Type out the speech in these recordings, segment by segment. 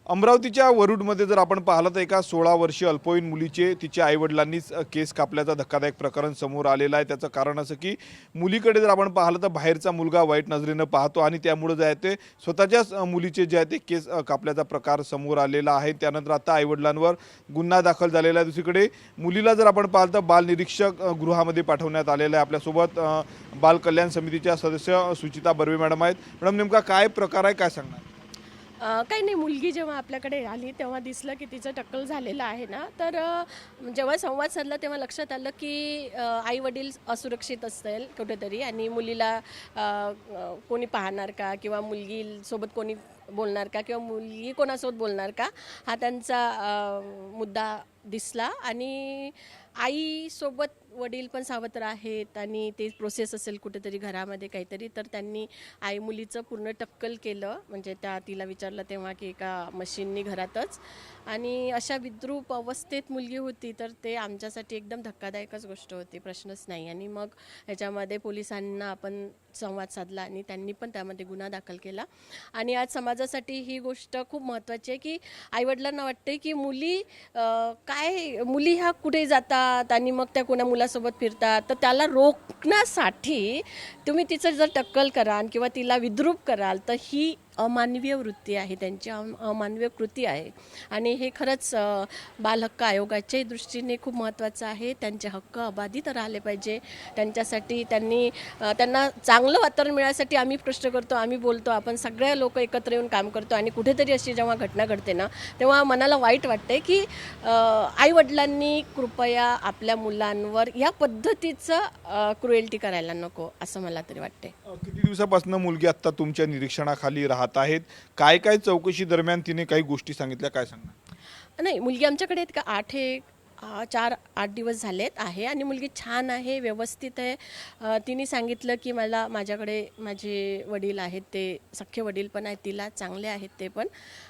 अमरावतीच्या वरुडमध्ये जर आपण पाहिलं तर एका 16 वर्षीय अल्पवयीन मुलीचे तिच्या आईवडिलांनीच केस कापल्याचा धक्कादायक प्रकरण समोर आलेलं आहे। त्याचं कारण असं की मुलीकडे जर आपण पाहिलं तर बाहेरचा मुलगा वाईट नजरेनं पाहतो आणि त्यामुळे जे आहे ते स्वतःच्याच मुलीचे जे आहे ते केस कापल्याचा प्रकार समोर आलेला आहे। त्यानंतर आता आईवडिलांवर गुन्हा दाखल झालेला आहे। दुसरीकडे मुलीला जर आपण पाहिलं तर बाल निरीक्षक गृहामध्ये पाठवण्यात आलेलं आहे। आपल्यासोबत बाल कल्याण समितीच्या सदस्य सुचिता बर्वे मॅडम आहेत। मॅडम नेमका काय प्रकार आहे, काय सांगणार? काही नाही, मुलगी जेव्हा आपल्याकडे आली तेव्हा दिसलं की तिचं टक्कल झालेलं आहे ना, तर जेव्हा संवाद साधला तेव्हा लक्षात आलं की आई वडील असुरक्षित असेल कुठेतरी आणि मुलीला कोणी पाहणार का किंवा मुलगीसोबत कोणी बोलणार का किंवा मुलगी कोणासोबत बोलणार का, हा त्यांचा मुद्दा दिसला। आणि आईसोबत वडील पण सावत्र आहेत आणि ते प्रोसेस असेल कुठेतरी घरामध्ये काहीतरी, तर त्यांनी आई मुलीचं पूर्ण टक्कल केलं। म्हणजे तिला विचारलं तेव्हा की एका मशीननी घरातच, आणि अशा विद्रूप अवस्थेत मुलगी होती, तर ते आमच्यासाठी एकदम धक्कादायकच गोष्ट होती, प्रश्नच नाही। आणि मग ह्याच्यामध्ये पोलिसांना आपण संवाद साधला आणि त्यांनी पण त्यामध्ये गुन्हा दाखल केला। आणि आज समाजासाठी ही गोष्ट खूप महत्त्वाची आहे की आईवडिलांना वाटते की मुली ह्या कुठे जातात आणि मग त्या कोणा मुलासोबत फिरतात, तर त्याला रोखण्यासाठी तुम्ही तिचं जर टक्कल कराल किंवा तिला विद्रूप कराल तर ही अमानवीय वृत्ती आहे, त्यांची अमानवीय कृती आहे। आणि हे खरंच बालहक्क आयोगाच्याही दृष्टीने खूप महत्त्वाचं आहे। त्यांचे हक्क अबाधित राहिले पाहिजे, त्यांच्यासाठी त्यांना चांगलं वातावरण मिळण्यासाठी आम्ही प्रश्न करतो, आम्ही बोलतो, आपण सगळे लोक एकत्र येऊन काम करतो। आणि कुठेतरी अशी जेव्हा घटना घडते ना, तेव्हा मनाला वाईट वाटते की आईवडिलांनी कृपया आपल्या मुलांवर या पद्धतीचं क्रुएल्टी करायला नको, असं मला तरी वाटते। किती दिवसापासून मुलगी आता तुमच्या निरीक्षणाखाली राहत आहेत? काय काय चौकशी दरम्यान तिने काही गोष्टी सांगितल्या, काय सांगणार? नाही, मुलगी आमच्याकडे आहेत का 4-8 दिवस झालेत आहे आणि मुलगी छान आहे, व्यवस्थित आहे। तिने सांगितलं की माझ्याकडे माझे वडील आहेत, ते सख्खे वडील पण आहेत, तिला चांगले आहेत ते पण,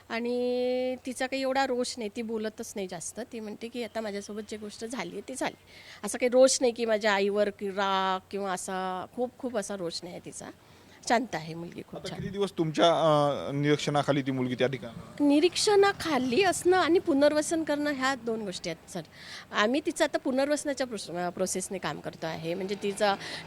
आणि तिचा काही एवढा रोष नाही, ती बोलतच नाही जास्त। ती म्हणते की आता माझ्यासोबत जी गोष्ट झाली आहे ती झाली, असं काही रोष नाही की माझ्या आईवर की राग किंवा असा खूप असा रोष नाही आहे तिचा, शांत आहे मुलगी, खूप छान। किती दिवस तुमच्या निरीक्षणाखाली ती मुलगी त्या ठिकाणी? निरीक्षणाखाली असणं आणि पुनर्वसन करणं ह्या 2 गोष्टी आहेत सर। आम्ही तिचं आता पुनर्वसनाच्या प्रोसेसने काम करतो आहे। म्हणजे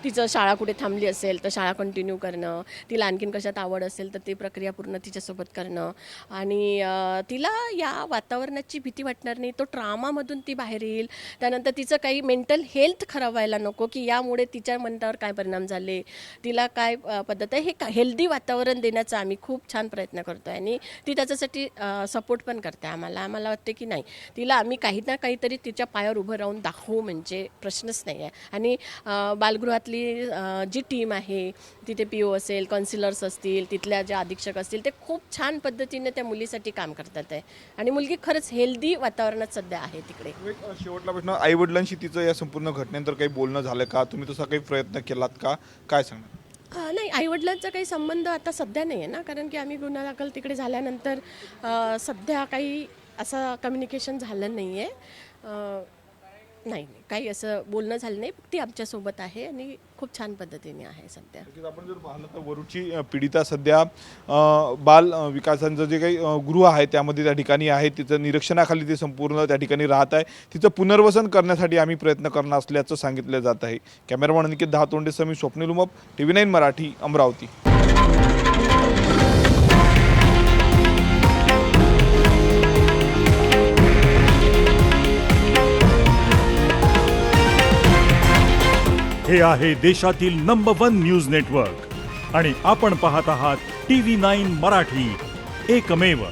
तिचं शाळा कुठे थांबली असेल तर शाळा कंटिन्यू करणं, तिला आणखीन कशात आवड असेल तर ती प्रक्रिया पूर्ण तिच्यासोबत करणं, आणि तिला या वातावरणाची भीती वाटणार नाही, तो ट्रामामधून ती बाहेर येईल। त्यानंतर तिचं काही मेंटल हेल्थ खराब व्हायला नको की यामुळे तिच्या मनावर काय परिणाम झाले, तिला काय पद्धत आहे, हे हेल्दी वातावरण देण्याचा आम्ही खूप छान प्रयत्न करतो आहे। आणि ती त्याच्यासाठी सपोर्ट पण करते आम्हाला वाटते की नाही, तिला आम्ही काही ना काहीतरी तिच्या पायावर उभं राहून दाखवू, म्हणजे प्रश्नच नाही आहे। आणि बालगृहातली जी टीम आहे, तिथे PO असेल, काउन्सिलर्स असतील, तिथल्या ज्या अधीक्षक असतील, ते खूप छान पद्धतीने त्या मुलीसाठी काम करतात आहे। आणि मुलगी खरंच हेल्दी वातावरणात सध्या आहे तिकडे। शेवटला प्रश्न, आई वडिलांशी तिचं या संपूर्ण घटनेनंतर काही बोलणं झालं का? तुम्ही तसा काही प्रयत्न केलात का, काय सांगणार? नाही, आईवडिलांचा काही संबंध आता सध्या नाही आहे ना, कारण की आम्ही गुन्हा दाखल तिकडे झाल्यानंतर सध्या काही असं कम्युनिकेशन झालं नाही आहे। नाही, काही असं बोलणं झालं नाही, ती आमच्यासोबत आहे आणि खूप छान पद्धतीने आहे सध्या। आपण जर पाहिलं तर वरुडची पीडिता सध्या बाल विकासांचं जे काही गृह आहे त्यामध्ये त्या ठिकाणी आहे, तिचं निरीक्षणाखाली ते संपूर्ण त्या ठिकाणी राहत आहे। तिचं पुनर्वसन करण्यासाठी आम्ही प्रयत्न करणार असल्याचं सांगितलं जात आहे। कॅमेरामॅन अनिकेत दहातोंडेसह मी स्वप्नील उमप, TV9 मराठी, अमरावती। हे आहे देशातील नंबर 1 न्यूज नेटवर्क आणि आपण पाहत आहात TV9 मराठी, एकमेव।